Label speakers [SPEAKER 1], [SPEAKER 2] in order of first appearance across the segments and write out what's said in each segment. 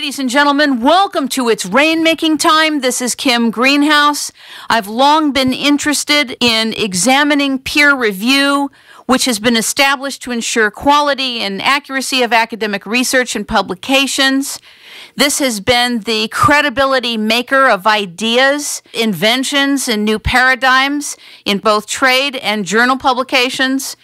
[SPEAKER 1] Ladies and gentlemen, welcome to It's Rainmaking Time. This is Kim Greenhouse. I've long been interested in examining peer review, which has been established to ensure quality and accuracy of academic research and publications. This has been the credibility maker of ideas, inventions, and new paradigms in both trade and journal publications.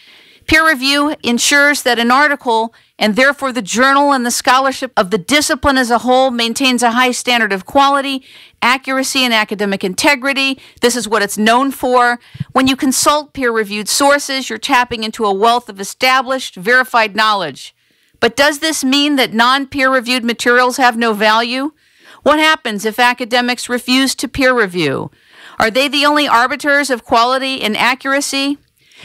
[SPEAKER 1] Peer review ensures that an article, and therefore the journal and the scholarship of the discipline as a whole, maintains a high standard of quality, accuracy, and academic integrity. This is what it's known for. When you consult peer-reviewed sources, you're tapping into a wealth of established, verified knowledge. But does this mean that non-peer-reviewed materials have no value? What happens if academics refuse to peer review? Are they the only arbiters of quality and accuracy?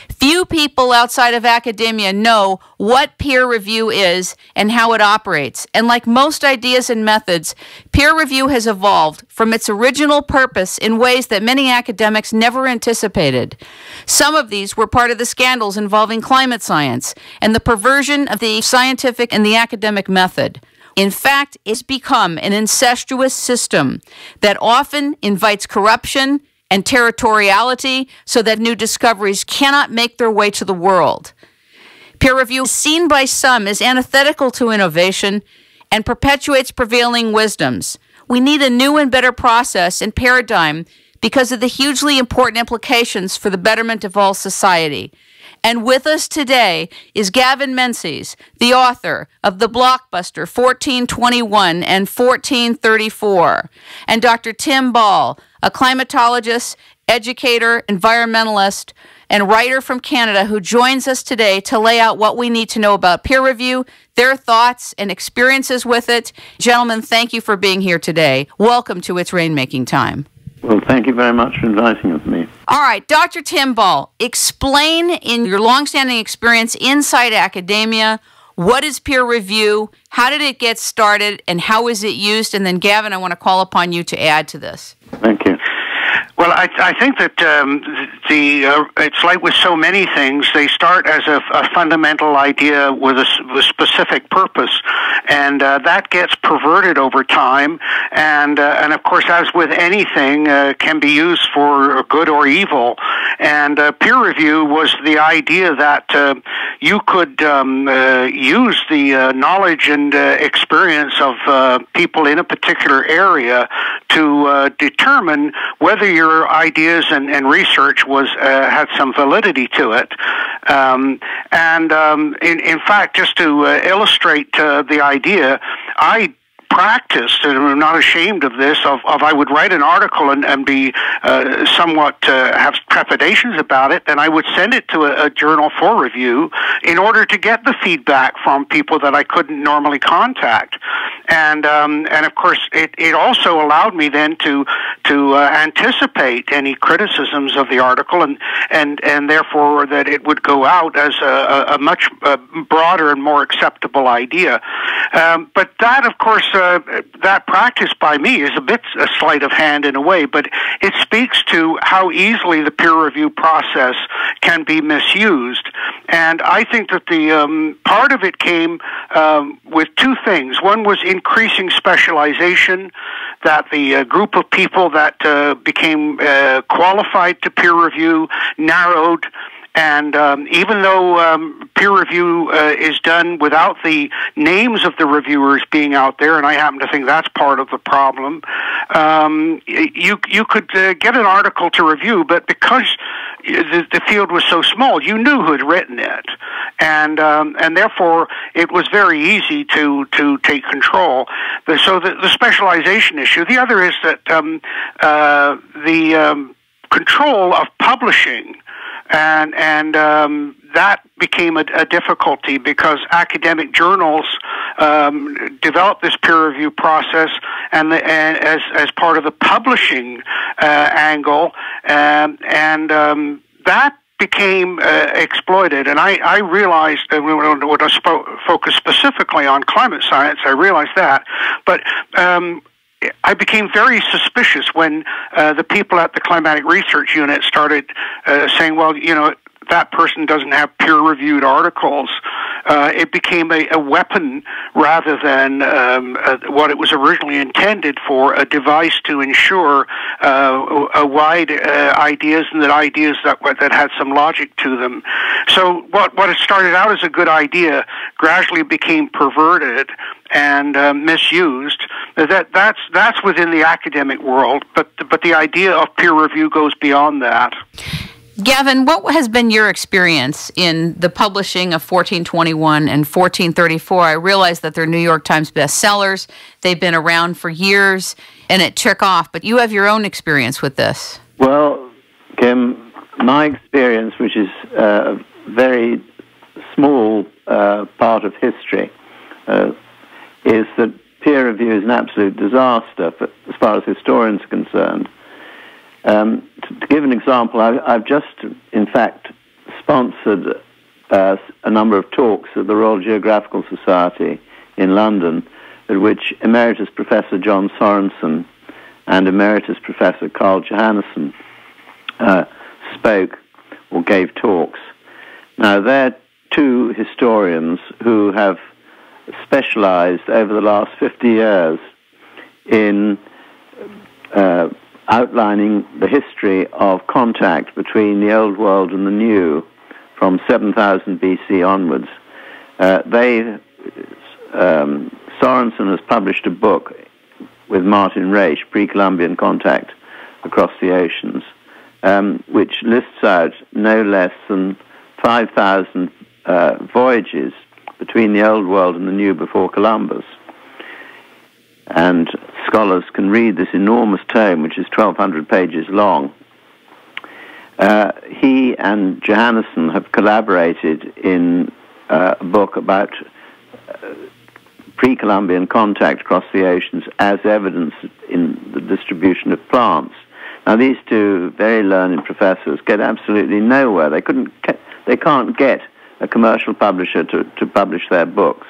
[SPEAKER 1] Few people outside of academia know what peer review is and how it operates. And like most ideas and methods, peer review has evolved from its original purpose in ways that many academics never anticipated. Some of these were part of the scandals involving climate science and the perversion of the scientific and the academic method. In fact, it's become an incestuous system that often invites corruption and territoriality so that new discoveries cannot make their way to the world. Peer review is seen by some as antithetical to innovation and perpetuates prevailing wisdoms. We need a new and better process and paradigm because of the hugely important implications for the betterment of all society. And with us today is Gavin Menzies, the author of the blockbuster 1421 and 1434, and Dr. Tim Ball, a climatologist, educator, environmentalist, and writer from Canada who joins us today to lay out what we need to know about peer review, their thoughts and experiences with it. Gentlemen, thank you for being here today. Welcome to It's Rainmaking Time.
[SPEAKER 2] Well, thank you very much for inviting me.
[SPEAKER 1] All right, Dr. Tim Ball, explain in your longstanding experience inside academia, what is peer review, how did it get started, and how is it used? And then, Gavin, I want to call upon you to add to this.
[SPEAKER 2] Thank you. Well, I think that it's like with so many things, they start as a fundamental idea with a specific purpose, and that gets perverted over time, and of course, as with anything, can be used for good or evil. And peer review was the idea that you could use the knowledge and experience of people in a particular area to determine whether your ideas and research had some validity to it. In fact, just to illustrate the idea, I practiced, and I'm not ashamed of this, of I would write an article and be somewhat have trepidations about it, and I would send it to a journal for review in order to get the feedback from people that I couldn't normally contact. And of course, it also allowed me then to anticipate any criticisms of the article, and therefore that it would go out as a much broader and more acceptable idea. But that, of course, that practice by me is a sleight of hand in a way, but it speaks to how easily the peer review process can be misused. And I think that the part of it came with two things. One was increasing specialization, that the group of people that became qualified to peer review narrowed. And even though peer review is done without the names of the reviewers being out there, and I happen to think that's part of the problem, you could get an article to review, but because the field was so small, you knew who had written it, and therefore it was very easy to take control. So the specialization issue. The other is that the control of publishing. And that became a difficulty because academic journals developed this peer review process, and as part of the publishing angle, and that became exploited. And I realized that when I focus specifically on climate science, I realized that, but I became very suspicious when the people at the Climatic Research Unit started saying, well, that person doesn't have peer-reviewed articles. It became a weapon rather than what it was originally intended for, a device to ensure a wide ideas, and that ideas that had some logic to them. So what had started out as a good idea gradually became perverted and misused. That's within the academic world, but the idea of peer review goes beyond that.
[SPEAKER 1] Gavin, what has been your experience in the publishing of 1421 and 1434? I realize that they're New York Times bestsellers. They've been around for years, and it took off. But you have your own experience with this.
[SPEAKER 3] Well, Kim, my experience, which is a very small part of history, is that peer review is an absolute disaster as far as historians are concerned. To give an example, I've just, in fact, sponsored a number of talks at the Royal Geographical Society in London, at which Emeritus Professor John Sorensen and Emeritus Professor Carl Johannesson spoke or gave talks. Now, they're two historians who have specialized over the last 50 years in outlining the history of contact between the Old World and the New from 7000 BC onwards. Sorensen has published a book with Martin Reich, Pre-Columbian Contact Across the Oceans, which lists out no less than 5,000 voyages between the Old World and the New before Columbus. And scholars can read this enormous tome, which is 1,200 pages long. He and Johannesson have collaborated in a book about pre-Columbian contact across the oceans as evidence in the distribution of plants. Now, these two very learned professors get absolutely nowhere. They can't get a commercial publisher to publish their books.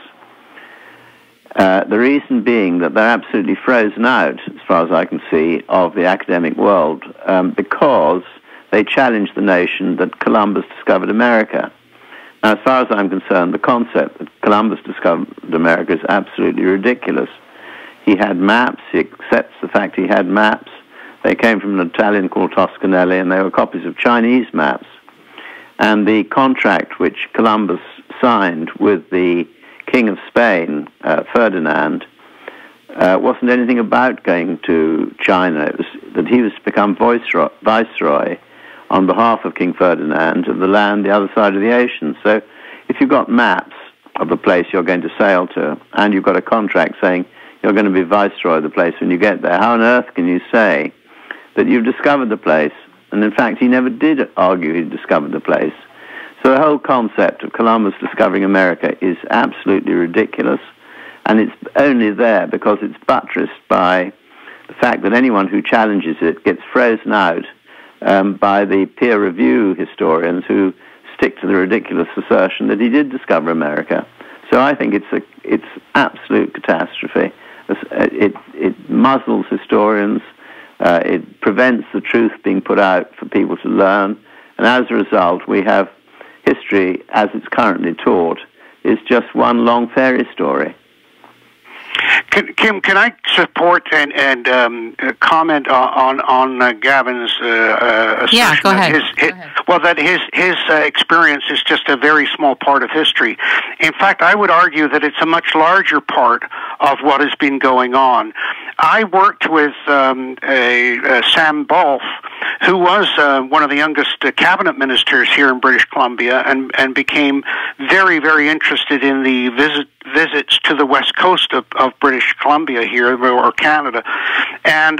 [SPEAKER 3] The reason being that they're absolutely frozen out, as far as I can see, of the academic world because they challenge the notion that Columbus discovered America. Now, as far as I'm concerned, the concept that Columbus discovered America is absolutely ridiculous. He had maps. He accepts the fact he had maps. They came from an Italian called Toscanelli, and they were copies of Chinese maps. And the contract which Columbus signed with the King of Spain, Ferdinand, wasn't anything about going to China. It was that he was to become viceroy on behalf of King Ferdinand of the land the other side of the ocean. So if you've got maps of the place you're going to sail to, and you've got a contract saying you're going to be viceroy of the place when you get there, how on earth can you say that you've discovered the place? And in fact, he never did argue he discovered the place. So the whole concept of Columbus discovering America is absolutely ridiculous, and it's only there because it's buttressed by the fact that anyone who challenges it gets frozen out by the peer review historians who stick to the ridiculous assertion that he did discover America. So I think it's absolute catastrophe. It muzzles historians. It prevents the truth being put out for people to learn, and as a result, we have history, as it's currently taught, is just one long fairy story.
[SPEAKER 2] Kim, can I support and comment on Gavin's assertion?
[SPEAKER 1] Yeah, go ahead.
[SPEAKER 2] That his experience is just a very small part of history. In fact, I would argue that it's a much larger part of what has been going on. I worked with Sam Balfe, who was one of the youngest cabinet ministers here in British Columbia, and became very, very interested in the visits to the west coast of British Columbia here, or Canada. And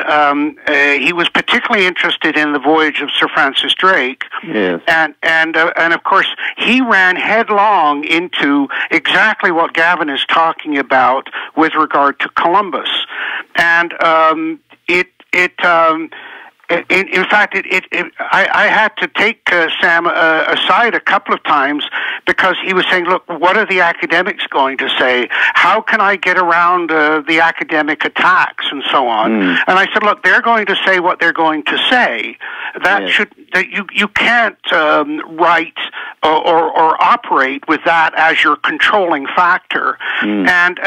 [SPEAKER 2] he was particularly interested in the voyage of Sir Francis Drake.
[SPEAKER 3] Yes.
[SPEAKER 2] And of course, he ran headlong into exactly what Gavin is talking about with regard to Columbus. And In fact, I had to take Sam aside a couple of times because he was saying, look, what are the academics going to say? How can I get around the academic attacks and so on? And I said, look, they're going to say what they're going to say. You can't write or operate with that as your controlling factor. And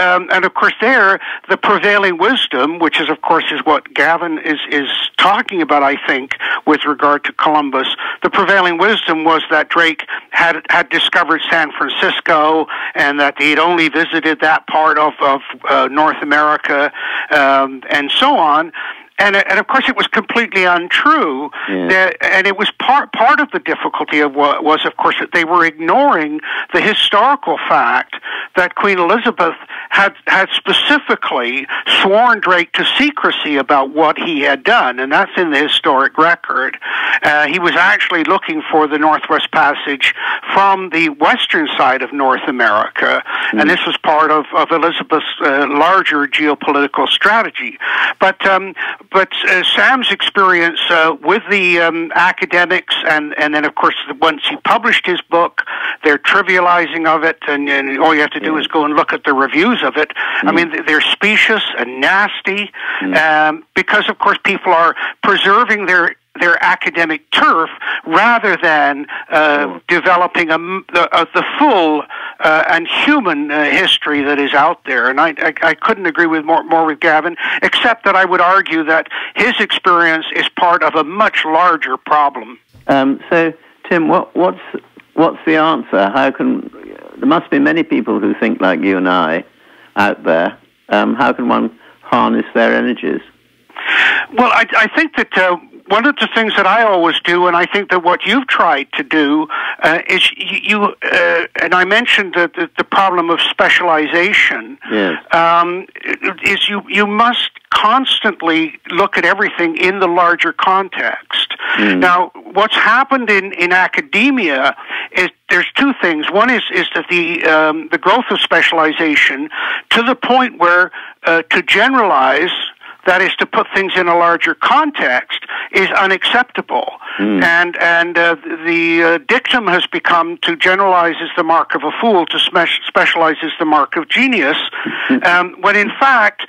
[SPEAKER 2] of course there, the prevailing wisdom, which is of course is what Gavin is talking about, I think, with regard to Columbus, the prevailing wisdom was that Drake had discovered San Francisco and that he had only visited that part of North America and so on. And of course, it was completely untrue. And it was part of the difficulty of what was, of course, that they were ignoring the historical fact that Queen Elizabeth had specifically sworn Drake to secrecy about what he had done, and that's in the historic record. He was actually looking for the Northwest Passage from the western side of North America, and this was part of Elizabeth's larger geopolitical strategy. But Sam's experience with the academics, and then, of course, once he published his book, they're trivializing of it, and all you have to do is go and look at the reviews of it. I mean, they're specious and nasty because, of course, people are preserving their academic turf rather than developing the full and human history that is out there. And I couldn't agree with more with Gavin, except that I would argue that his experience is part of a much larger problem.
[SPEAKER 3] So, Tim, what's the answer? There must be many people who think like you and I out there. How can one harness their energies?
[SPEAKER 2] Well, I think that one of the things that I always do, and I think that what you've tried to do, is you and I mentioned the problem of specialization, is you must constantly look at everything in the larger context. Now, what's happened in academia is there's two things. One is that the growth of specialization to the point where to generalize, that is, to put things in a larger context, is unacceptable. And the dictum has become to generalize is the mark of a fool, to specialize is the mark of genius, when in fact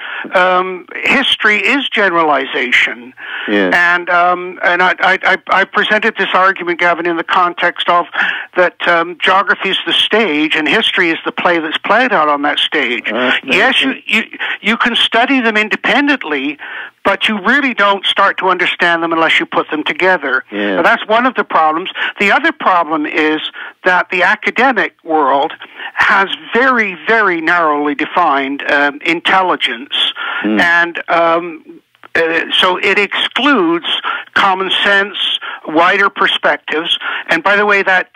[SPEAKER 2] history is generalization. And I presented this argument, Gavin, in the context of that geography is the stage and history is the play that's played out on that stage. Yes, you can study them independently, but you really don't start to understand them unless you put them together. Now, that's one of the problems. The other problem is that the academic world has very, very narrowly defined intelligence, and so it excludes common sense, wider perspectives. And by the way, that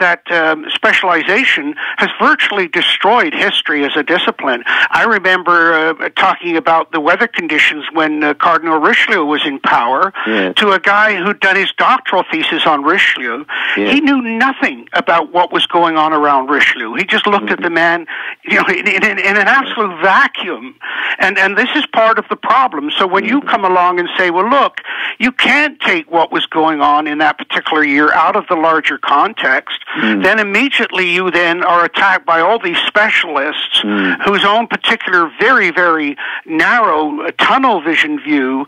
[SPEAKER 2] specialization has virtually destroyed history as a discipline. I remember talking about the weather conditions when Cardinal Richelieu was in power to a guy who'd done his doctoral thesis on Richelieu. He knew nothing about what was going on around Richelieu. He just looked at the man, in an absolute vacuum. And this is part of the problem. So when you come along and say, well, look, you can't take what was going on in that particular year out of the larger context, then immediately you then are attacked by all these specialists whose own particular very, very narrow tunnel vision view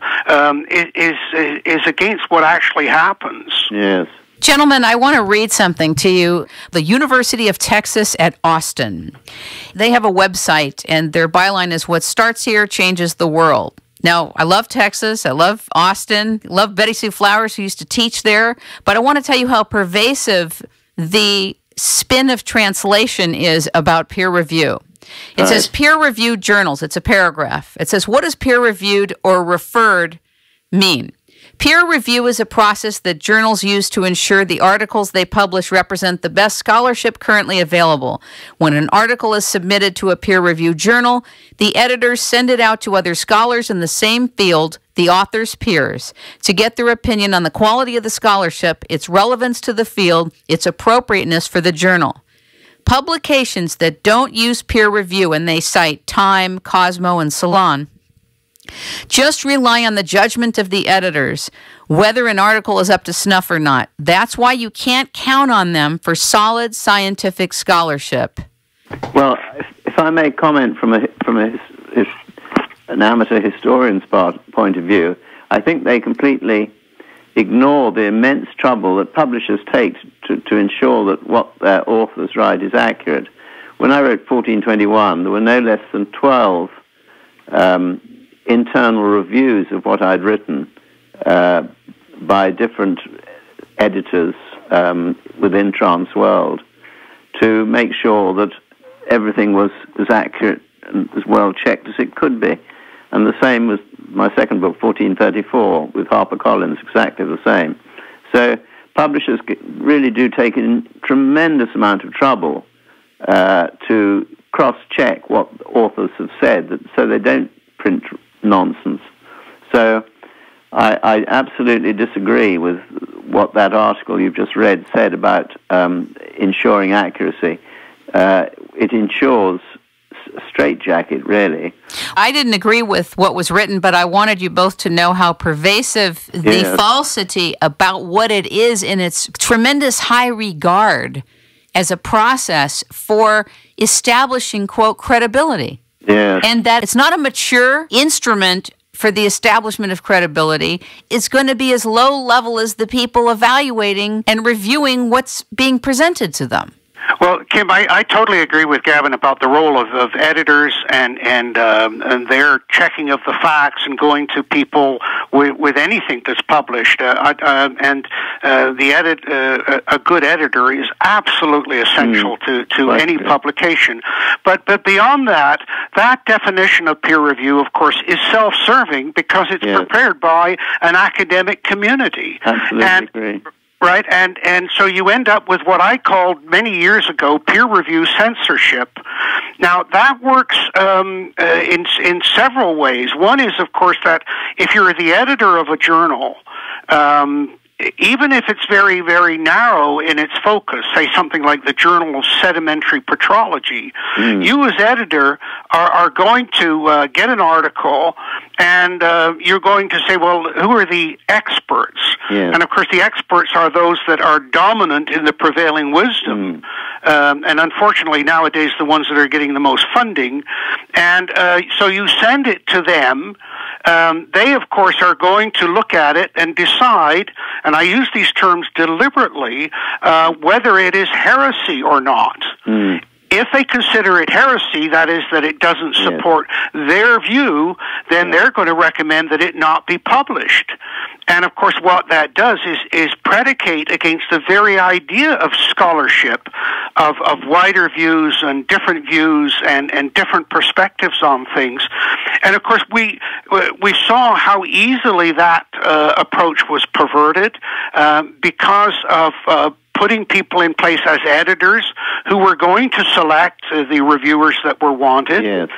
[SPEAKER 2] is against what actually happens.
[SPEAKER 3] Yes.
[SPEAKER 1] Gentlemen, I want to read something to you. The University of Texas at Austin. They have a website, and their byline is, "What starts here changes the world." Now, I love Texas. I love Austin. Love Betty Sue Flowers, who used to teach there. But I want to tell you how pervasive the spin of translation is about peer review. It says peer-reviewed journals. It's a paragraph. It says, what does peer-reviewed or referred mean? Peer review is a process that journals use to ensure the articles they publish represent the best scholarship currently available. When an article is submitted to a peer-reviewed journal, the editors send it out to other scholars in the same field, the author's peers, to get their opinion on the quality of the scholarship, its relevance to the field, its appropriateness for the journal. Publications that don't use peer review, and they cite Time, Cosmo, and Salon, Just rely on the judgment of the editors, whether an article is up to snuff or not. That's why you can't count on them for solid scientific scholarship.
[SPEAKER 3] Well, if I may comment from an amateur historian's point of view, I think they completely ignore the immense trouble that publishers take to ensure that what their authors write is accurate. When I wrote 1421, there were no less than 12 internal reviews of what I'd written by different editors within Transworld to make sure that everything was as accurate and as well checked as it could be. And the same was my second book, 1434, with HarperCollins, exactly the same. So publishers really do take a tremendous amount of trouble to cross-check what authors have said, so they don't print nonsense. So I absolutely disagree with what that article you've just read said about ensuring accuracy. It ensures a straitjacket, really.
[SPEAKER 1] I didn't agree with what was written, but I wanted you both to know how pervasive the falsity about what it is in its tremendous high regard as a process for establishing, quote, credibility.
[SPEAKER 3] Yes.
[SPEAKER 1] And that it's not a mature instrument for the establishment of credibility. It's going to be as low level as the people evaluating and reviewing what's being presented to them.
[SPEAKER 2] Well, Kim, I totally agree with Gavin about the role of editors and their checking of the facts and going to people with anything that's published. A good editor is absolutely essential to any publication. But beyond that, that definition of peer review, of course, is self-serving because it's prepared by an academic community.
[SPEAKER 3] Absolutely agree.
[SPEAKER 2] Right, and so you end up with what I called many years ago peer review censorship. Now that works in several ways. One is, of course, that if you're the editor of a journal, even if it's very, very narrow in its focus, say something like the Journal of Sedimentary Petrology, you as editor are going to get an article and you're going to say, well, who are the experts?
[SPEAKER 3] Yeah.
[SPEAKER 2] And of course the experts are those that are dominant in the prevailing wisdom. And unfortunately nowadays the ones that are getting the most funding. And so you send it to them. They, of course, are going to look at it and decide, and I use these terms deliberately, whether it is heresy or not. If they consider it heresy, that is, that it doesn't support their view, then they're going to recommend that it not be published. And, of course, what that does is predicate against the very idea of scholarship, of wider views and different views and different perspectives on things. And, of course, we saw how easily that approach was perverted because of putting people in place as editors who were going to select the reviewers that were wanted.
[SPEAKER 3] Yes.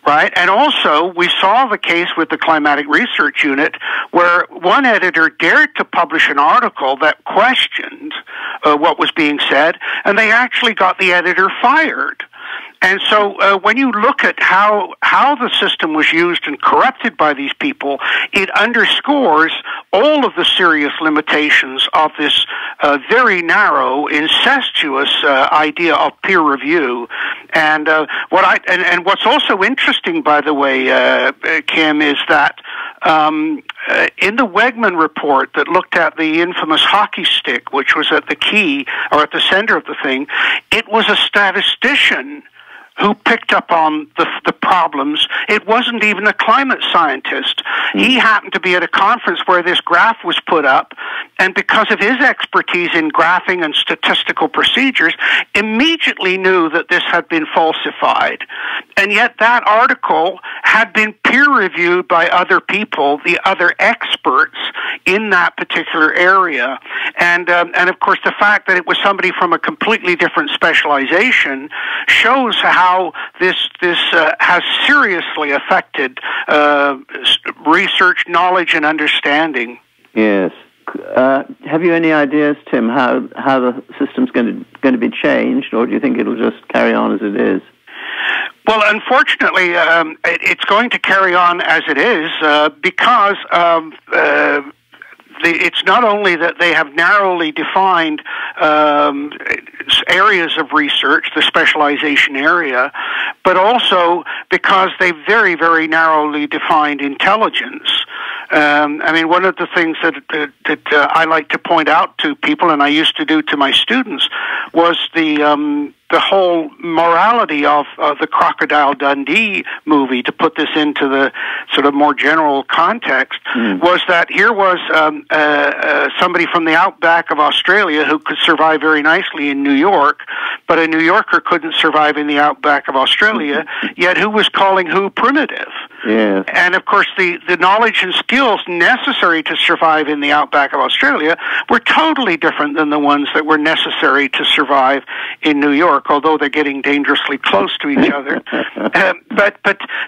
[SPEAKER 2] Right? And also, we saw the case with the Climatic Research Unit where one editor dared to publish an article that questioned what was being said, and they actually got the editor fired. And so when you look at how the system was used and corrupted by these people, it underscores all of the serious limitations of this very narrow, incestuous idea of peer review. And what's also interesting, by the way, Kim, is that in the Wegman report that looked at the infamous hockey stick, which was at the key or at the center of the thing, it was a statistician who picked up on the problems. It wasn't even a climate scientist. He happened to be at a conference where this graph was put up, and because of his expertise in graphing and statistical procedures, immediately knew that this had been falsified. And yet that article had been peer-reviewed by other people, the other experts in that particular area. And of course, the fact that it was somebody from a completely different specialization shows how this has seriously affected research, knowledge, and understanding.
[SPEAKER 3] Yes. Have you any ideas, Tim, how the system's going to be changed, or do you think it'll just carry on as it is?
[SPEAKER 2] Well, unfortunately, it's going to carry on as it is because it's not only that they have narrowly defined areas of research, the specialization area, but also because they very, very narrowly defined intelligence. I mean, one of the things that I like to point out to people, and I used to do to my students, was the whole morality of the Crocodile Dundee movie, to put this into the sort of more general context, was that here was somebody from the outback of Australia who could survive very nicely in New York, but a New Yorker couldn't survive in the outback of Australia, yet who was calling who primitive?
[SPEAKER 3] Yeah.
[SPEAKER 2] And of course, the knowledge and skills necessary to survive in the outback of Australia were totally different than the ones that were necessary to survive in New York, although they're getting dangerously close to each other. But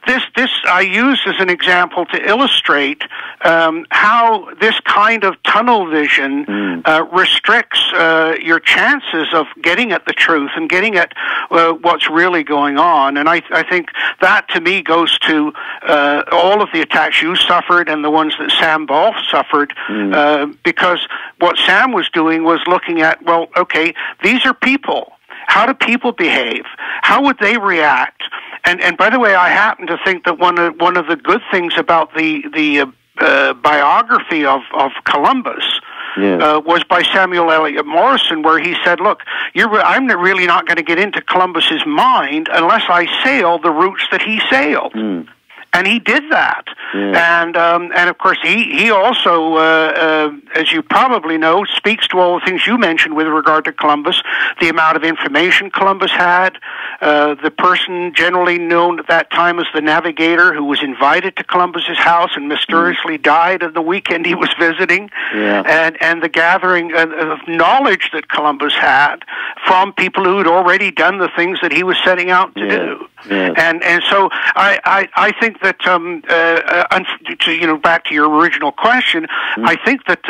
[SPEAKER 2] this I use as an example to illustrate how this kind of tunnel vision restricts your chances of getting at the truth and getting at what's really going on. And I think that, to me, goes to all of the attacks you suffered and the ones that Sam Ball suffered, because what Sam was doing was looking at, well, okay, these are people. How do people behave? How would they react? And by the way, I happen to think that one of the good things about the biography of Columbus was by Samuel Eliot Morison, where he said, look, I'm really not going to get into Columbus's mind unless I sail the routes that he sailed. And he did that. And of course, he also, as you probably know, speaks to all the things you mentioned with regard to Columbus, the amount of information Columbus had, the person generally known at that time as the navigator who was invited to Columbus's house and mysteriously died on the weekend he was visiting, and the gathering of knowledge that Columbus had from people who had already done the things that he was setting out to do. And so I think that back to your original question, I think that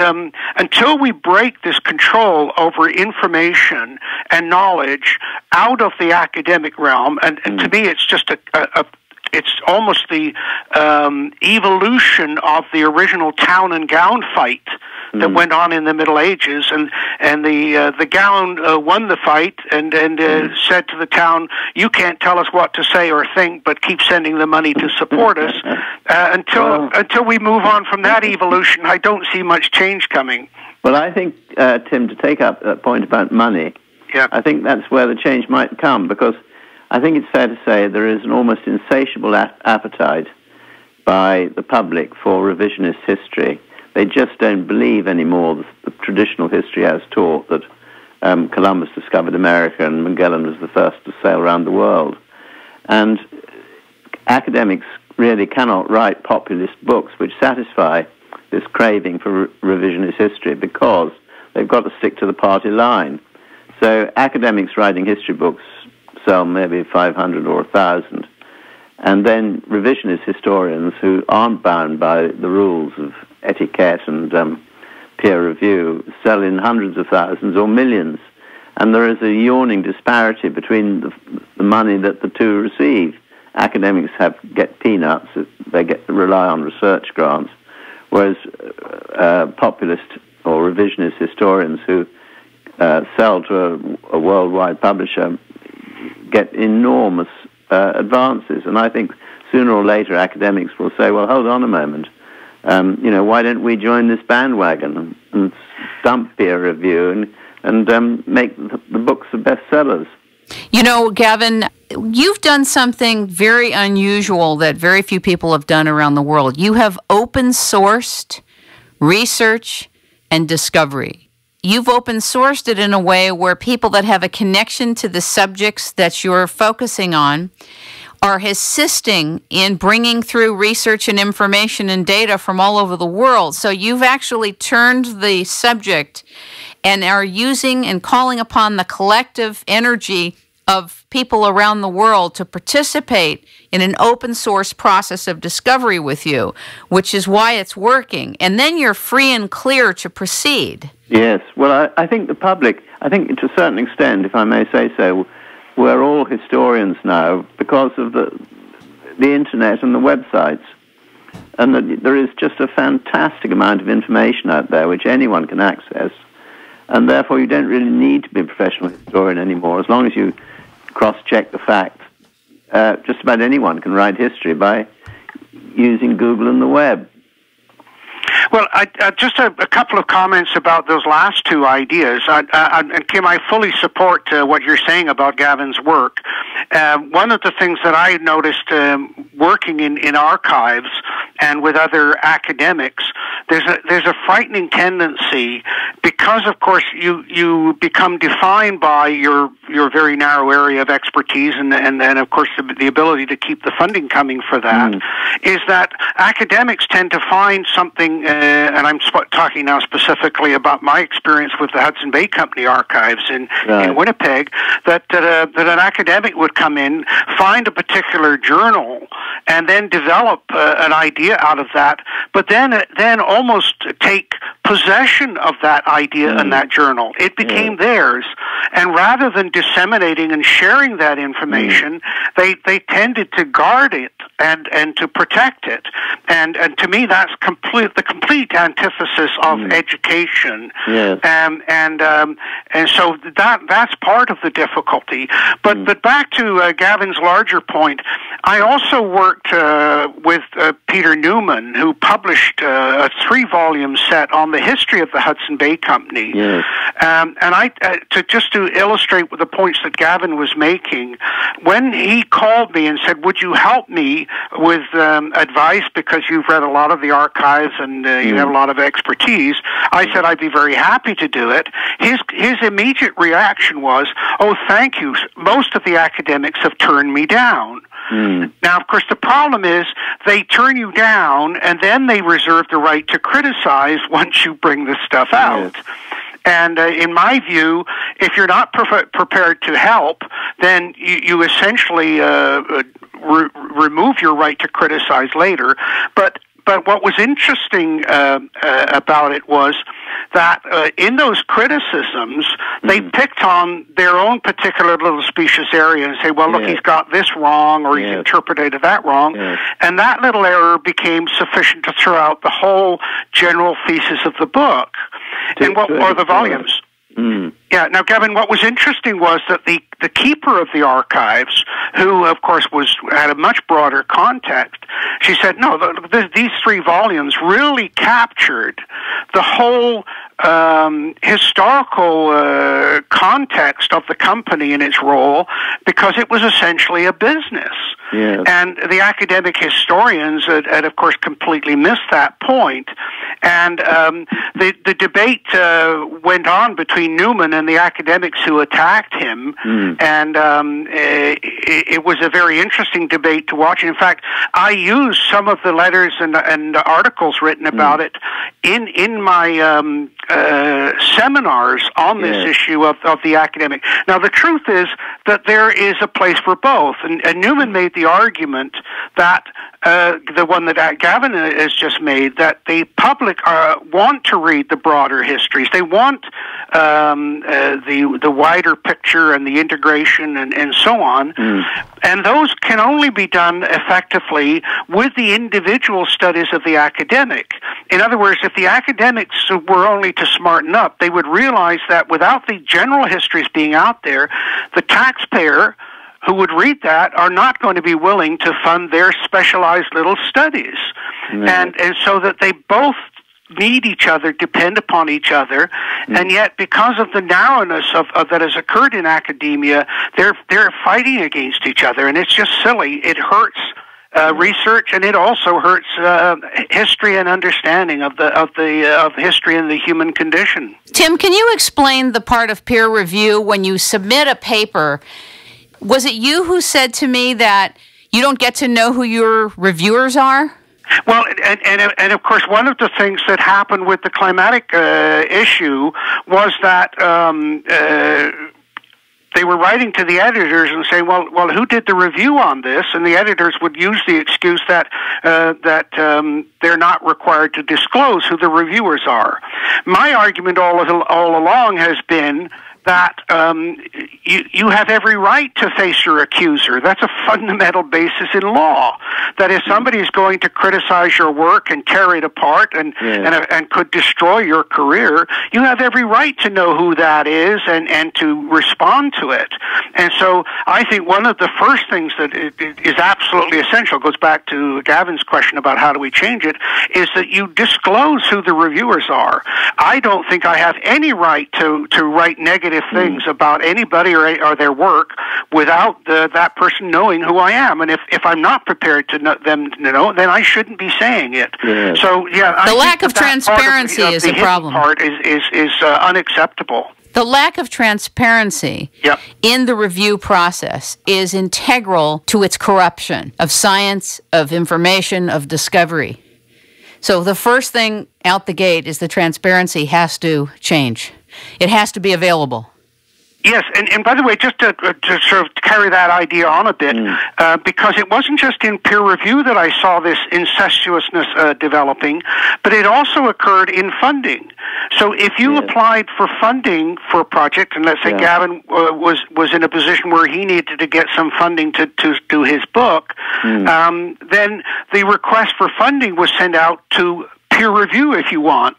[SPEAKER 2] until we break this control over information and knowledge out of the academic realm, and to me it's just it's almost the evolution of the original town and gown fight that went on in the Middle Ages, and the gown won the fight and said to the town, "You can't tell us what to say or think, but keep sending the money to support us." Until we move on from that evolution, I don't see much change coming.
[SPEAKER 3] Well, I think, Tim, to take up that point about money, I think that's where the change might come, because I think it's fair to say there is an almost insatiable appetite by the public for revisionist history. They just don't believe anymore the traditional history has taught that Columbus discovered America and Magellan was the first to sail around the world. And academics really cannot write populist books which satisfy this craving for revisionist history, because they've got to stick to the party line. So academics writing history books sell maybe 500 or 1,000. And then revisionist historians who aren't bound by the rules of etiquette and peer review sell in hundreds of thousands or millions. And there is a yawning disparity between the money that the two receive. Academics get peanuts, they rely on research grants, whereas populist or revisionist historians who sell to a worldwide publisher get enormous advances. And I think sooner or later academics will say, well, hold on a moment, why don't we join this bandwagon and dump peer review and make the books the bestsellers?
[SPEAKER 1] You know, Gavin, you've done something very unusual that very few people have done around the world. You have open-sourced research and discovery. You've open-sourced it in a way where people that have a connection to the subjects that you're focusing on are assisting in bringing through research and information and data from all over the world. So you've actually turned the subject and are using and calling upon the collective energy of people around the world to participate in an open source process of discovery with you, which is why it's working. And then you're free and clear to proceed.
[SPEAKER 3] Yes. Well, I think the public, I think to a certain extent, if I may say so, we're all historians now because of the internet and the websites. And that there is just a fantastic amount of information out there which anyone can access. And therefore you don't really need to be a professional historian anymore. As long as you cross-check the facts, just about anyone can write history by using Google and the web.
[SPEAKER 2] Well, just a couple of comments about those last two ideas. And Kim, I fully support what you're saying about Gavin's work. One of the things that I noticed working in archives and with other academics, there's a frightening tendency, because of course you become defined by your very narrow area of expertise, and then of course the ability to keep the funding coming for that, is that academics tend to find something, and I'm talking now specifically about my experience with the Hudson Bay Company archives in Winnipeg, that an academic would come in, find a particular journal, and then develop an idea out of that, but then almost take possession of that idea in that journal. It became theirs, and rather than disseminating and sharing that information, they tended to guard it and to protect it. And to me, that's the complete antithesis of education.
[SPEAKER 3] Yes.
[SPEAKER 2] And so that's part of the difficulty. But back to Gavin's larger point, I also worked with Peter Newman, who published a 3-volume set on the history of the Hudson Bay Company.
[SPEAKER 3] Yes.
[SPEAKER 2] And to illustrate the points that Gavin was making, when he called me and said, "Would you help me with advice, because you've read a lot of the archives and you have a lot of expertise," I said I'd be very happy to do it. His immediate reaction was, "Oh, thank you. Most of the academics have turned me down." Now, of course, the problem is they turn you down, and then they reserve the right to criticize once you bring this stuff out. Yes. And in my view, if you're not prepared to help, then you essentially remove your right to criticize later. But what was interesting about it was that in those criticisms, they picked on their own particular little specious area and say, well, look, he's got this wrong, or he's interpreted that wrong. And that little error became sufficient to throw out the whole general thesis of the book, or the volumes. Yeah. Now, Gavin, what was interesting was that the keeper of the archives, who, of course, had a much broader context, she said, no, these 3 volumes really captured the whole historical context of the company and its role, because it was essentially a business. Yes. And the academic historians had, of course, completely missed that point. And the debate went on between Newman and the academics who attacked him, and it was a very interesting debate to watch. In fact, I used some of the letters and articles written about it in my seminars on this issue of the academic. Now, the truth is that there is a place for both, and Newman made the argument that the one that Gavin has just made, that the public want to read the broader histories. They want the wider picture and the integration and so on. And those can only be done effectively with the individual studies of the academic. In other words, if the academics were only to smarten up, they would realize that without the general histories being out there, the taxpayer who would read that are not going to be willing to fund their specialized little studies. And so that they both need each other, depend upon each other, and yet because of the narrowness of that has occurred in academia, they're fighting against each other, and it's just silly. It hurts research, and it also hurts history and understanding of history and the human condition.
[SPEAKER 1] Tim, can you explain the part of peer review when you submit a paper? Was it you who said to me that you don't get to know who your reviewers are?
[SPEAKER 2] Well, and of course, one of the things that happened with the climatic issue was that they were writing to the editors and saying, well, who did the review on this? And the editors would use the excuse that they're not required to disclose who the reviewers are. My argument all along has been that you have every right to face your accuser. That's a fundamental basis in law. That if somebody is going to criticize your work and tear it apart and could destroy your career, you have every right to know who that is and to respond to it. And so I think one of the first things that is absolutely essential, goes back to Gavin's question about how do we change it, is that you disclose who the reviewers are. I don't think I have any right to write negative things about anybody or their work without that person knowing who I am. And if I'm not prepared to know them to know, then I shouldn't be saying it. Yeah. So,
[SPEAKER 1] the lack of transparency is a problem.
[SPEAKER 2] Part is unacceptable.
[SPEAKER 1] The lack of transparency in the review process is integral to its corruption of science, of information, of discovery. So the first thing out the gate is the transparency has to change. It has to be available.
[SPEAKER 2] Yes, and by the way, just to sort of carry that idea on a bit, because it wasn't just in peer review that I saw this incestuousness developing, but it also occurred in funding. So if you applied for funding for a project, and let's say Gavin was in a position where he needed to get some funding to do his book, then the request for funding was sent out to peer review, if you want.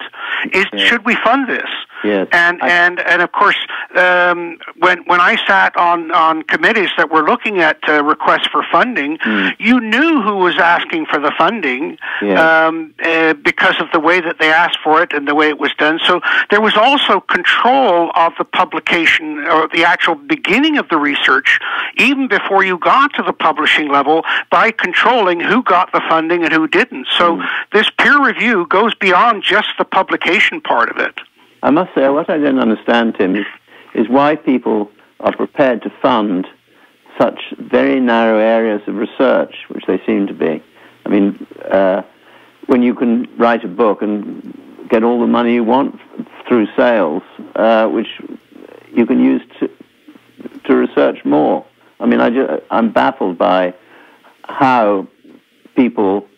[SPEAKER 2] Should we fund this?
[SPEAKER 3] Yes.
[SPEAKER 2] And of course, when I sat on committees that were looking at requests for funding, you knew who was asking for the funding because of the way that they asked for it and the way it was done. So there was also control of the publication or the actual beginning of the research, even before you got to the publishing level, by controlling who got the funding and who didn't. So this peer review goes beyond just the publication part of it.
[SPEAKER 3] I must say, what I don't understand, Tim, is why people are prepared to fund such very narrow areas of research, which they seem to be. I mean, when you can write a book and get all the money you want through sales, which you can use to research more. I mean, I'm baffled by how people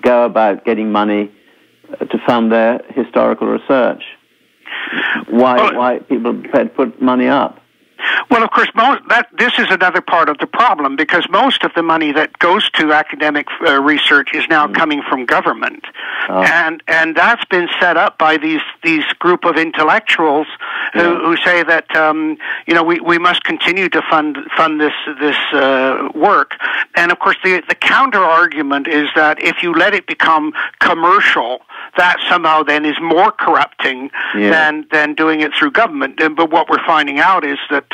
[SPEAKER 3] go about getting money to fund their historical research. Why people are prepared to put money up?
[SPEAKER 2] Well, of course, this is another part of the problem, because most of the money that goes to academic research is now coming from government, and that's been set up by these group of intellectuals who say that we must continue to fund this work. And of course, the counter argument is that if you let it become commercial, that somehow then is more corrupting than doing it through government. But what we're finding out is that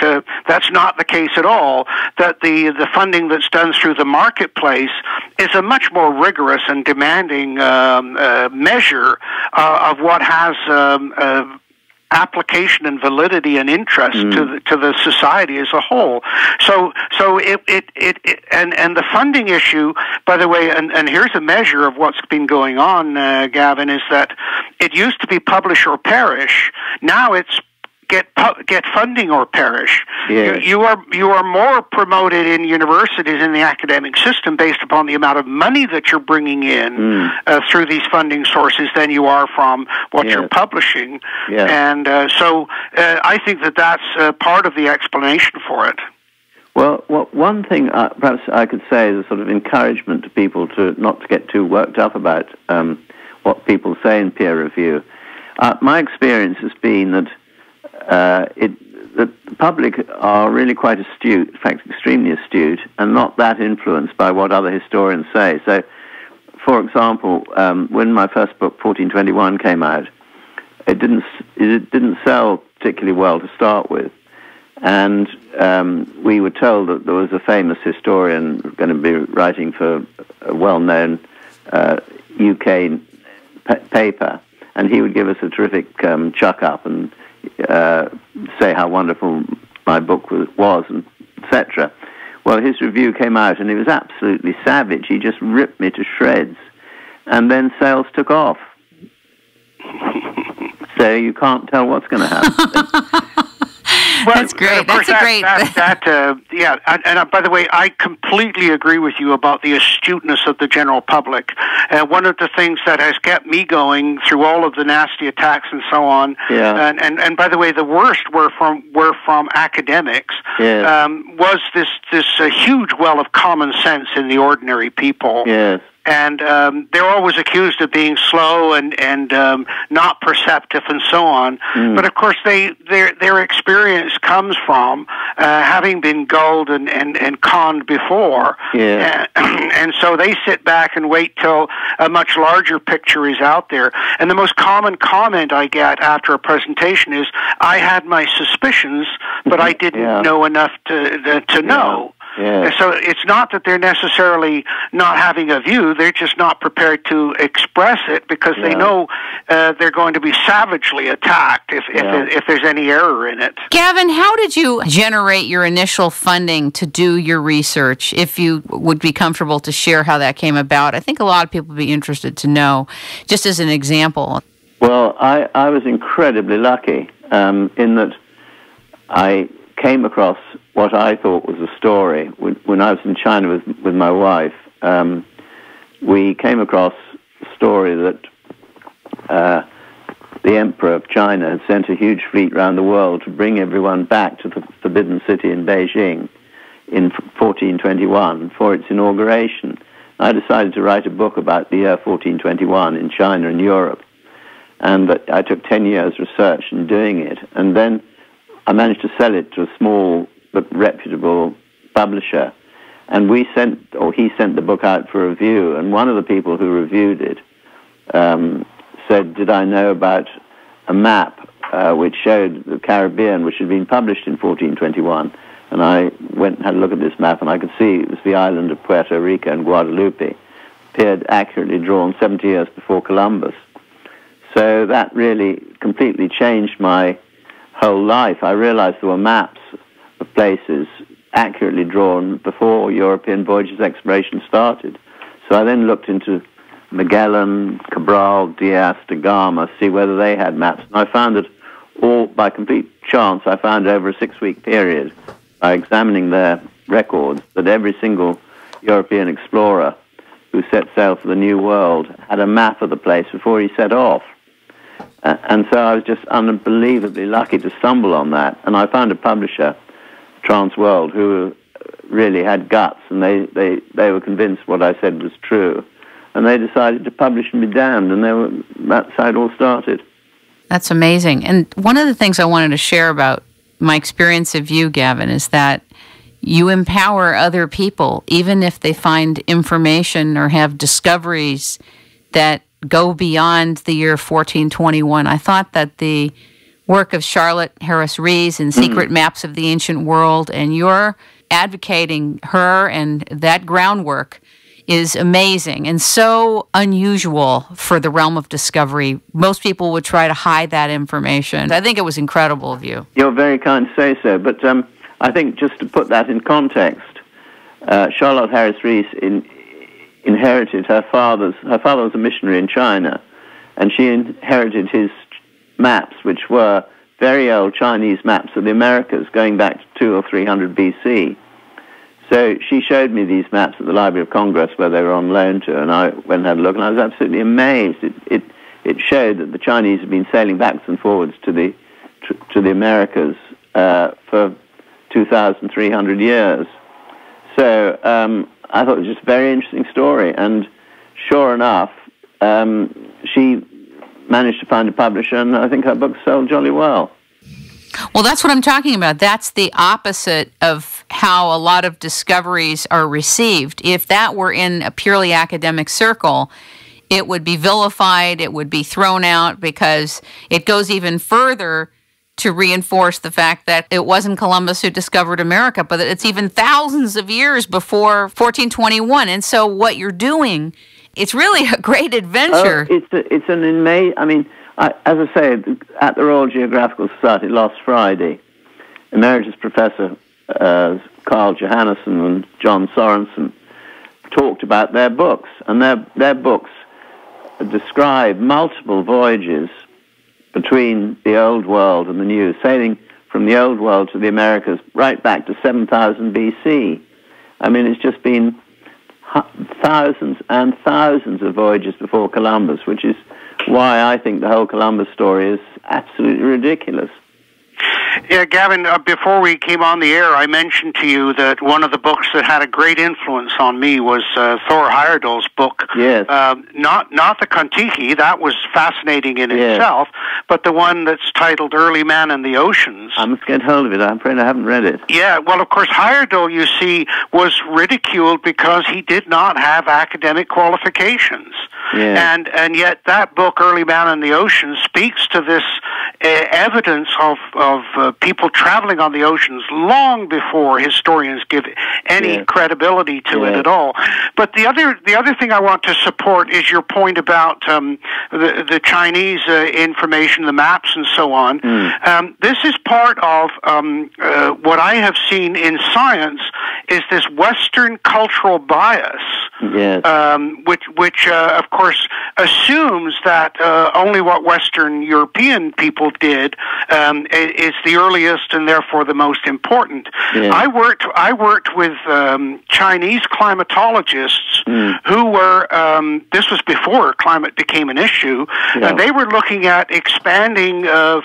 [SPEAKER 2] that's not the case at all, that the funding that's done through the marketplace is a much more rigorous and demanding measure of what has application and validity and interest to the society as a whole. So the funding issue, by the way, and here's a measure of what's been going on, Gavin, is that it used to be publish or perish. Now it's get funding or perish. Yes. You are more promoted in universities in the academic system based upon the amount of money that you're bringing in through these funding sources than you are from what you're publishing. Yes. And so I think that's part of the explanation for it.
[SPEAKER 3] Well, one thing perhaps I could say is a sort of encouragement to people not to get too worked up about what people say in peer review. My experience has been that the public are really quite astute, in fact, extremely astute, and not that influenced by what other historians say. So, for example, when my first book, 1421, came out, it didn't sell particularly well to start with, and we were told that there was a famous historian going to be writing for a well-known UK paper, and he would give us a terrific chuck-up and say how wonderful my book was, and etc. Well, his review came out, and it was absolutely savage. He just ripped me to shreds, and then sales took off. So you can't tell what's going to happen.
[SPEAKER 1] That's great. That's a great.
[SPEAKER 2] Yeah. And by the way, I completely agree with you about the astuteness of the general public. One of the things that has kept me going through all of the nasty attacks and so on.
[SPEAKER 3] Yeah.
[SPEAKER 2] And by the way, the worst were from academics.
[SPEAKER 3] Yes.
[SPEAKER 2] Was this huge well of common sense in the ordinary people.
[SPEAKER 3] Yes.
[SPEAKER 2] And they're always accused of being slow and not perceptive and so on. But of course, their experience comes from having been gulled and conned before.
[SPEAKER 3] Yeah.
[SPEAKER 2] And so they sit back and wait till a much larger picture is out there. And the most common comment I get after a presentation is, "I had my suspicions, but I didn't know enough to know."
[SPEAKER 3] Yeah.
[SPEAKER 2] So it's not that they're necessarily not having a view, they're just not prepared to express it because they know they're going to be savagely attacked if there's any error in it.
[SPEAKER 1] Gavin, how did you generate your initial funding to do your research? If you would be comfortable to share how that came about. I think a lot of people would be interested to know, just as an example.
[SPEAKER 3] Well, I was incredibly lucky in that I came across what I thought was a story. When I was in China with my wife, we came across a story that the Emperor of China had sent a huge fleet around the world to bring everyone back to the Forbidden City in Beijing in 1421 for its inauguration. I decided to write a book about the year 1421 in China and Europe, and I took 10 years research in doing it, and then I managed to sell it to a small but reputable publisher, and he sent the book out for review, and one of the people who reviewed it said, did I know about a map which showed the Caribbean, which had been published in 1421, and I went and had a look at this map, and I could see it was the island of Puerto Rico and Guadalupe, appeared accurately drawn 70 years before Columbus. So that really completely changed my whole life. I realized there were maps of places accurately drawn before European voyages exploration started. So I then looked into Magellan, Cabral, Diaz, da Gama, see whether they had maps. And I found that all, by complete chance, I found over a 6-week period, by examining their records, that every single European explorer who set sail for the New World had a map of the place before he set off. And so I was just unbelievably lucky to stumble on that. And I found a publisher, Transworld, who really had guts, and they were convinced what I said was true. And they decided to publish and be damned, and that's how it all started.
[SPEAKER 1] That's amazing. And one of the things I wanted to share about my experience of you, Gavin, is that you empower other people, even if they find information or have discoveries that go beyond the year 1421. I thought that the work of Charlotte Harris Rees in Secret Maps of the Ancient World, and your advocating her and that groundwork is amazing and so unusual for the realm of discovery. Most people would try to hide that information. I think it was incredible of you.
[SPEAKER 3] You're very kind to say so, but I think just to put that in context, Charlotte Harris Rees inherited her father was a missionary in China, and she inherited his maps, which were very old Chinese maps of the Americas going back to 200 or 300 BC. So she showed me these maps at the Library of Congress where they were on loan to, and I went and had a look, and I was absolutely amazed. It showed that the Chinese had been sailing backwards and forwards to the Americas for 2,300 years. So I thought it was just a very interesting story, and sure enough, she managed to find a publisher, and I think her book sold jolly well.
[SPEAKER 1] Well, that's what I'm talking about. That's the opposite of how a lot of discoveries are received. If that were in a purely academic circle, it would be vilified, it would be thrown out, because it goes even further to reinforce the fact that it wasn't Columbus who discovered America, but that it's even thousands of years before 1421. And so what you're doing, it's really a great adventure.
[SPEAKER 3] It's an amazing, I mean, as I say, at the Royal Geographical Society last Friday, Emeritus Professor Carl Johannesson and John Sorensen talked about their books, and their books describe multiple voyages between the old world and the new, sailing from the old world to the Americas right back to 7000 BC. I mean, it's just been thousands and thousands of voyages before Columbus, which is why I think the whole Columbus story is absolutely ridiculous.
[SPEAKER 2] Yeah, Gavin, before we came on the air, I mentioned to you that one of the books that had a great influence on me was Thor Heyerdahl's book.
[SPEAKER 3] Yes.
[SPEAKER 2] Not the Kon-Tiki, that was fascinating in itself, but the one that's titled Early Man and the Oceans.
[SPEAKER 3] I must get hold of it. I'm afraid I haven't read it.
[SPEAKER 2] Yeah, well, of course, Heyerdahl, you see, was ridiculed because he did not have academic qualifications.
[SPEAKER 3] Yeah.
[SPEAKER 2] And yet that book, Early Man and the Oceans, speaks to this evidence of people traveling on the oceans long before historians give any credibility to it at all. But the other thing I want to support is your point about the Chinese information, the maps and so on. This is part of what I have seen in science is this Western cultural bias, which of course assumes that only what Western European people did is the earliest and therefore the most important. I worked with Chinese climatologists who were this was before climate became an issue, and they were looking at expanding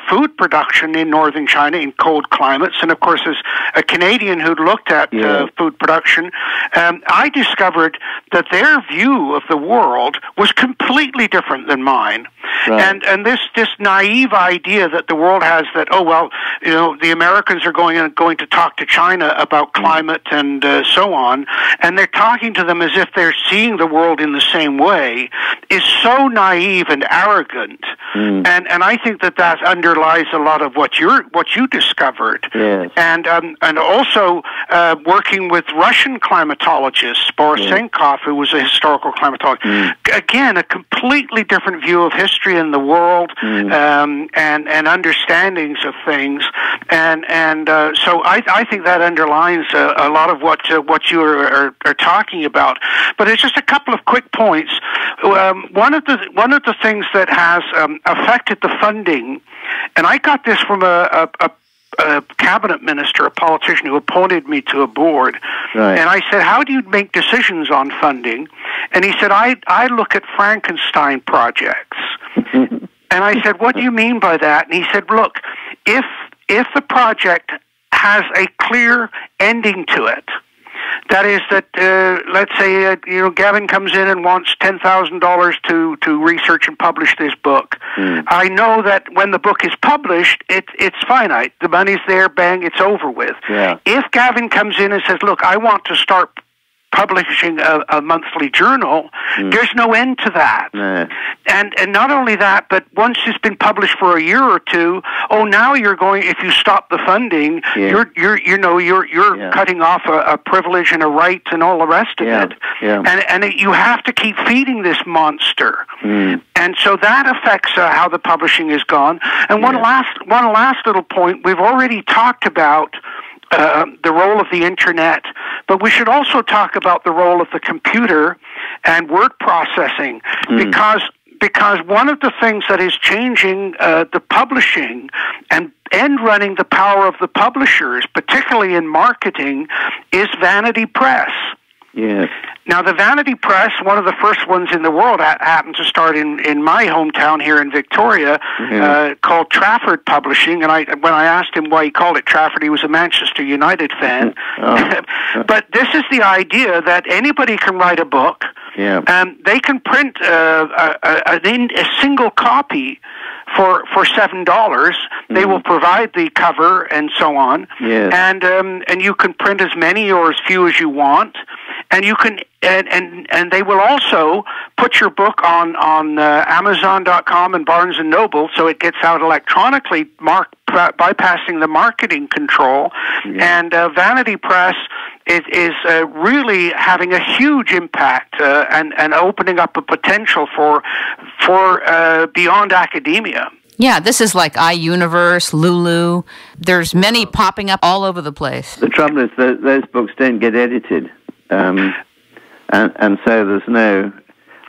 [SPEAKER 2] food production in northern China in cold climates. And of course, as a Canadian who looked at food production, I discovered that their view of the world was completely different than mine. And this naive idea that the world has that, oh well, you know, the Americans are going to talk to China about climate and so on, and they're talking to them as if they're seeing the world in the same way, is so naive and arrogant. And I think that underlies a lot of what you discovered. And also working with Russian climatologists, Borisenkov, who was a historical climatologist, again a completely different view of history in the world, and understandings of things, and so I think that underlines a lot of what you are talking about. But it's just a couple of quick points. One of the things that has affected the funding, and I got this from a cabinet minister, a politician who appointed me to a board, and I said, how do you make decisions on funding? And he said, I look at Frankenstein projects. And I said, what do you mean by that? And he said, look, if the project has a clear ending to it, that is that, let's say, Gavin comes in and wants $10,000 to research and publish this book. I know that when the book is published, it's finite. The money's there, bang, it's over with. If Gavin comes in and says, look, I want to start publishing a monthly journal, there's no end to that. And not only that, but once it's been published for a year or two, now you're going, if you stop the funding, you're cutting off a privilege and a right and all the rest of it. And you have to keep feeding this monster. And so that affects how the publishing is gone. And one last little point, we've already talked about the role of the internet, but we should also talk about the role of the computer and word processing, because one of the things that is changing the publishing and running the power of the publishers, particularly in marketing, is vanity press. Now, the vanity press, one of the first ones in the world, happened to start in my hometown here in Victoria, called Trafford Publishing. And when I asked him why he called it Trafford, he was a Manchester United fan. But this is the idea that anybody can write a book. They can print a single copy for $7. They will provide the cover and so on, and you can print as many or as few as you want, and you can and they will also put your book on Amazon.com and Barnes and Noble, so it gets out electronically, bypassing the marketing control. And Vanity Press is really having a huge impact and opening up a potential for beyond academia.
[SPEAKER 1] Yeah, this is like iUniverse, Lulu. There's many popping up all over the place.
[SPEAKER 3] The trouble is that those books don't get edited. And so there's no...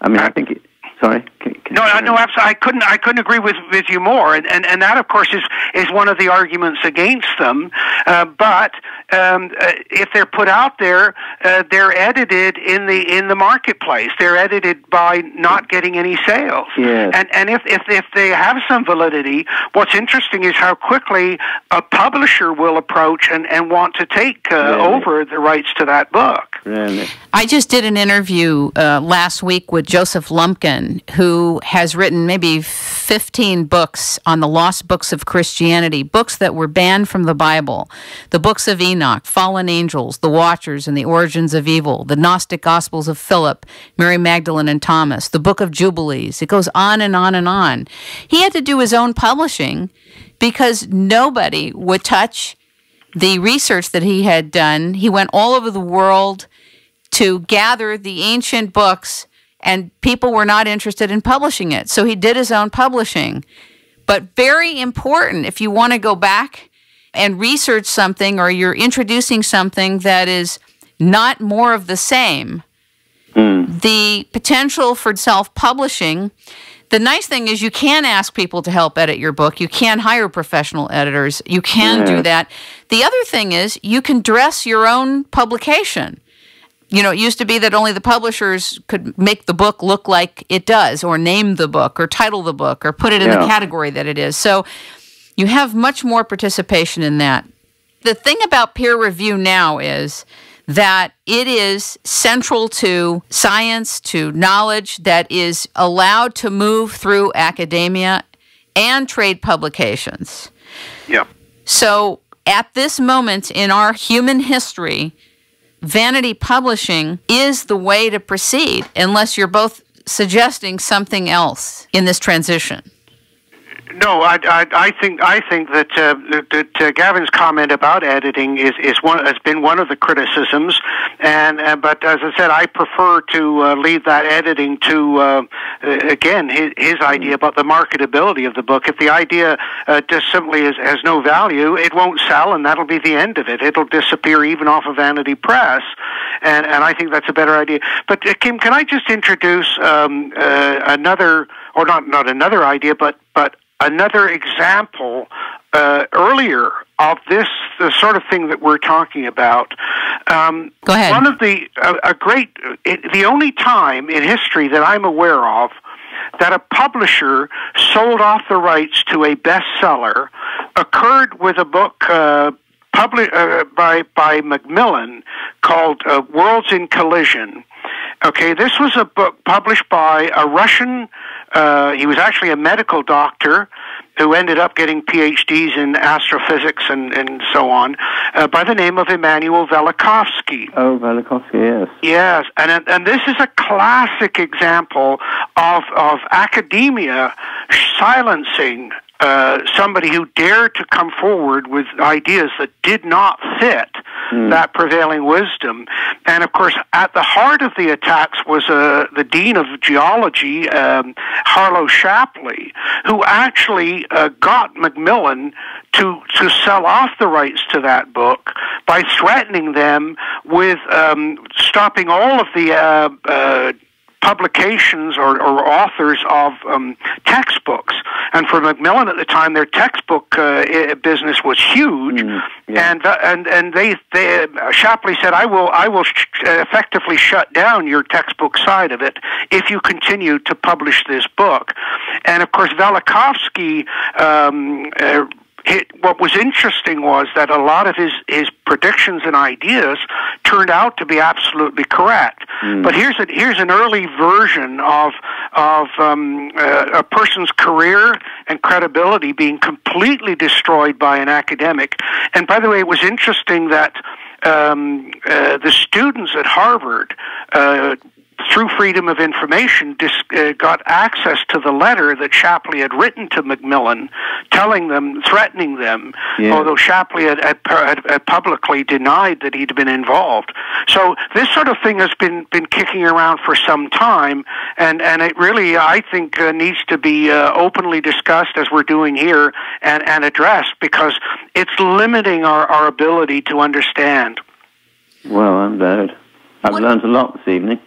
[SPEAKER 3] I mean, I think... Sorry?
[SPEAKER 2] No, absolutely. I couldn't agree with you more, and that of course is one of the arguments against them. But if they're put out there, they're edited in the marketplace. They're edited by not getting any sales.
[SPEAKER 3] Yes.
[SPEAKER 2] And if they have some validity, what's interesting is how quickly a publisher will approach and want to take over the rights to that book.
[SPEAKER 3] Really?
[SPEAKER 1] I just did an interview last week with Joseph Lumpkin, who has written maybe 15 books on the lost books of Christianity, books that were banned from the Bible, the books of Enoch, Fallen Angels, The Watchers and the Origins of Evil, the Gnostic Gospels of Philip, Mary Magdalene and Thomas, the Book of Jubilees. It goes on and on and on. He had to do his own publishing because nobody would touch the research that he had done. He went all over the world to gather the ancient books, and people were not interested in publishing it. So he did his own publishing. But very important, if you want to go back and research something, or you're introducing something that is not more of the same, the potential for self-publishing. The nice thing is you can ask people to help edit your book. You can hire professional editors. You can do that. The other thing is you can dress your own publication. You know, it used to be that only the publishers could make the book look like it does, or name the book, or title the book, or put it in the category that it is. So you have much more participation in that. The thing about peer review now is that it is central to science, to knowledge that is allowed to move through academia and trade publications.
[SPEAKER 2] Yeah.
[SPEAKER 1] So at this moment in our human history, vanity publishing is the way to proceed, unless you're both suggesting something else in this transition.
[SPEAKER 2] No, I think that Gavin's comment about editing has been one of the criticisms, but as I said, I prefer to leave that editing to again his idea about the marketability of the book. If the idea just simply has no value, it won't sell, and that'll be the end of it. It'll disappear even off of Vanity Press, and I think that's a better idea. But Kim, can I just introduce another, or not another idea, but another example earlier of the sort of thing that we're talking about.
[SPEAKER 1] Go ahead.
[SPEAKER 2] One of the the only time in history that I'm aware of that a publisher sold off the rights to a bestseller occurred with a book published by Macmillan called Worlds in Collision. Okay, this was a book published by a Russian. He was actually a medical doctor who ended up getting PhDs in astrophysics and so on, by the name of Immanuel Velikovsky.
[SPEAKER 3] Oh, Velikovsky, yes.
[SPEAKER 2] Yes, and this is a classic example of academia silencing somebody who dared to come forward with ideas that did not fit that prevailing wisdom. And of course, at the heart of the attacks was the dean of geology, Harlow Shapley, who actually got Macmillan to sell off the rights to that book by threatening them with stopping all of the publications or authors of textbooks. And for Macmillan at the time, their textbook business was huge. And Shapley said, I will effectively shut down your textbook side of it if you continue to publish this book. And of course, Velikovsky, what was interesting was that a lot of his predictions and ideas turned out to be absolutely correct. But here's an early version of a person's career and credibility being completely destroyed by an academic. And by the way, it was interesting that the students at Harvard, through freedom of information, got access to the letter that Shapley had written to Macmillan, threatening them, although Shapley had publicly denied that he'd been involved. So this sort of thing has been kicking around for some time, and it really, I think, needs to be openly discussed, as we're doing here, and addressed, because it's limiting our ability to understand.
[SPEAKER 3] Well, I'm glad. I've learned a lot this evening.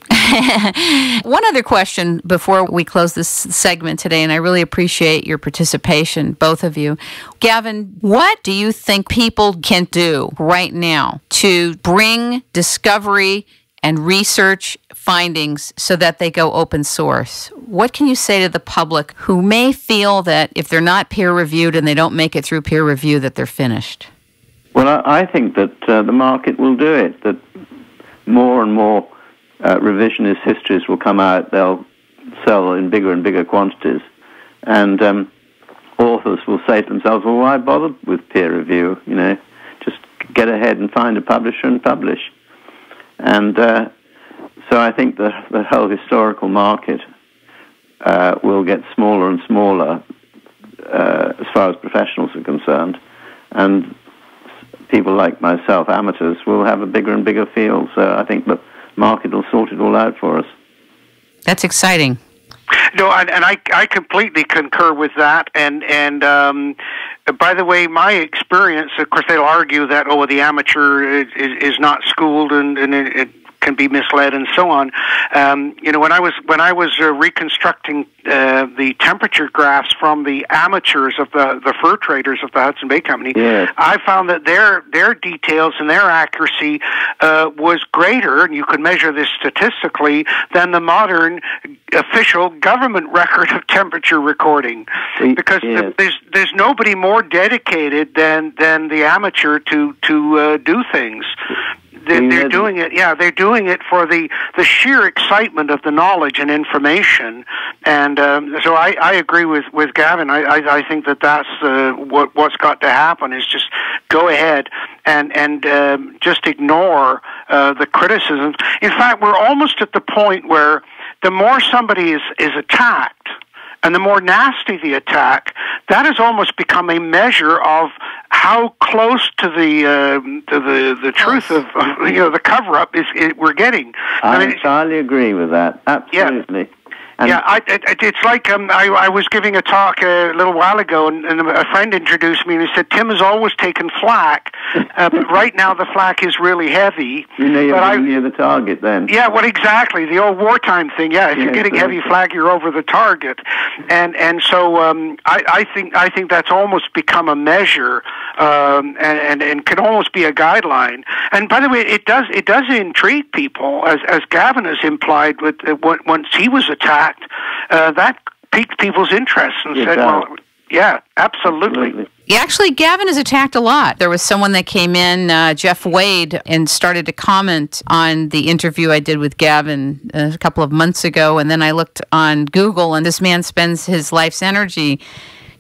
[SPEAKER 1] One other question before we close this segment today, and I really appreciate your participation, both of you. Gavin, what do you think people can do right now to bring discovery and research findings so that they go open source? What can you say to the public who may feel that if they're not peer-reviewed and they don't make it through peer review, that they're finished?
[SPEAKER 3] Well, I think that the market will do it, that more and more revisionist histories will come out. They'll sell in bigger and bigger quantities. And authors will say to themselves, well, why bother with peer review? You know, just get ahead and find a publisher and publish. And so I think the whole historical market will get smaller and smaller as far as professionals are concerned. And people like myself, amateurs, will have a bigger and bigger field. So I think the market will sort it all out for us.
[SPEAKER 1] That's exciting.
[SPEAKER 2] No, and I completely concur with that. And by the way, my experience, of course, they'll argue that, the amateur is not schooled and it can be misled and so on. When I was reconstructing the temperature graphs from the amateurs of the fur traders of the Hudson Bay Company, yes, I found that their details and their accuracy was greater, and you could measure this statistically, than the modern official government record of temperature recording, because yes, there's nobody more dedicated than the amateur to do things. They're doing it. Yeah, they're doing it for the sheer excitement of the knowledge and information. And so I agree with Gavin. I think that's what's got to happen is just go ahead and just ignore the criticisms. In fact, we're almost at the point where the more somebody is attacked, and the more nasty the attack, that has almost become a measure of how close to the truth of the cover-up we're getting.
[SPEAKER 3] I entirely agree with that. Absolutely.
[SPEAKER 2] Yeah. It's like I was giving a talk a little while ago, and a friend introduced me, and he said, Tim has always taken flak, but right now the flak is really heavy.
[SPEAKER 3] You know you're near the target then.
[SPEAKER 2] Yeah, well, exactly. The old wartime thing, yeah. If you're getting heavy flak, you're over the target. And so I think that's almost become a measure and can almost be a guideline. And by the way, it does intrigue people, as Gavin has implied with once he was attacked. That piqued people's interest and said, well, yeah, absolutely.
[SPEAKER 1] Yeah, actually, Gavin is attacked a lot. There was someone that came in, Jeff Wade, and started to comment on the interview I did with Gavin a couple of months ago, and then I looked on Google, and this man spends his life's energy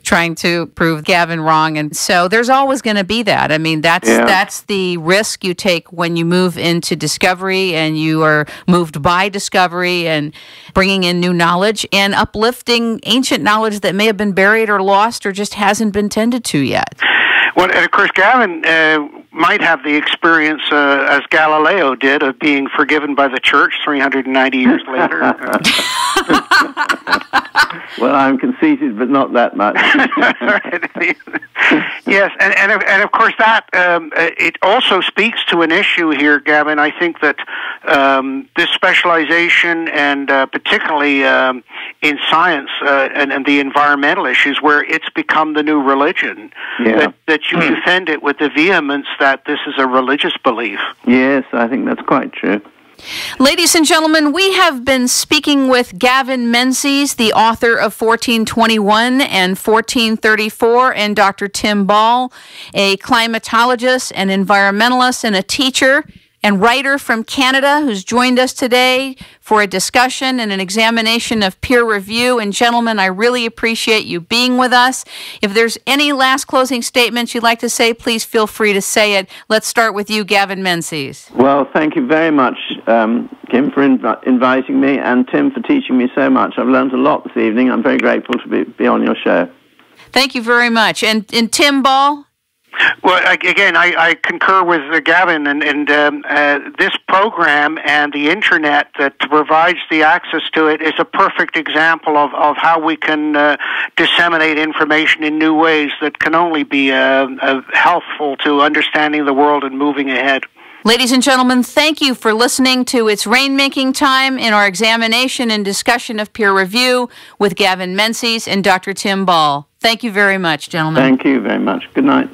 [SPEAKER 1] trying to prove Gavin wrong. And so there's always going to be that. I mean, that's the risk you take when you move into discovery and you are moved by discovery and bringing in new knowledge and uplifting ancient knowledge that may have been buried or lost or just hasn't been tended to yet.
[SPEAKER 2] Well, and of course, Gavin might have the experience, as Galileo did, of being forgiven by the church 390 years later.
[SPEAKER 3] Well, I'm conceited, but not that much.
[SPEAKER 2] Yes, and of course that it also speaks to an issue here, Gavin. I think that this specialization, and particularly in science and the environmental issues, where it's become the new religion, that you defend it with the vehemence that this is a religious belief.
[SPEAKER 3] Yes, I think that's quite true.
[SPEAKER 1] Ladies and gentlemen, we have been speaking with Gavin Menzies, the author of 1421 and 1434, and Dr. Tim Ball, a climatologist, an environmentalist, and a teacher and writer from Canada who's joined us today for a discussion and an examination of peer review. And gentlemen, I really appreciate you being with us. If there's any last closing statements you'd like to say, please feel free to say it. Let's start with you, Gavin Menzies.
[SPEAKER 3] Well, thank you very much, Kim, for inviting me, and Tim for teaching me so much. I've learned a lot this evening. I'm very grateful to be on your show.
[SPEAKER 1] Thank you very much. And Tim Ball?
[SPEAKER 2] Well, again, I concur with Gavin, and this program and the Internet that provides the access to it is a perfect example of how we can disseminate information in new ways that can only be helpful to understanding the world and moving ahead.
[SPEAKER 1] Ladies and gentlemen, thank you for listening to It's Rainmaking Time in our examination and discussion of peer review with Gavin Menzies and Dr. Tim Ball. Thank you very much, gentlemen.
[SPEAKER 3] Thank you very much. Good night.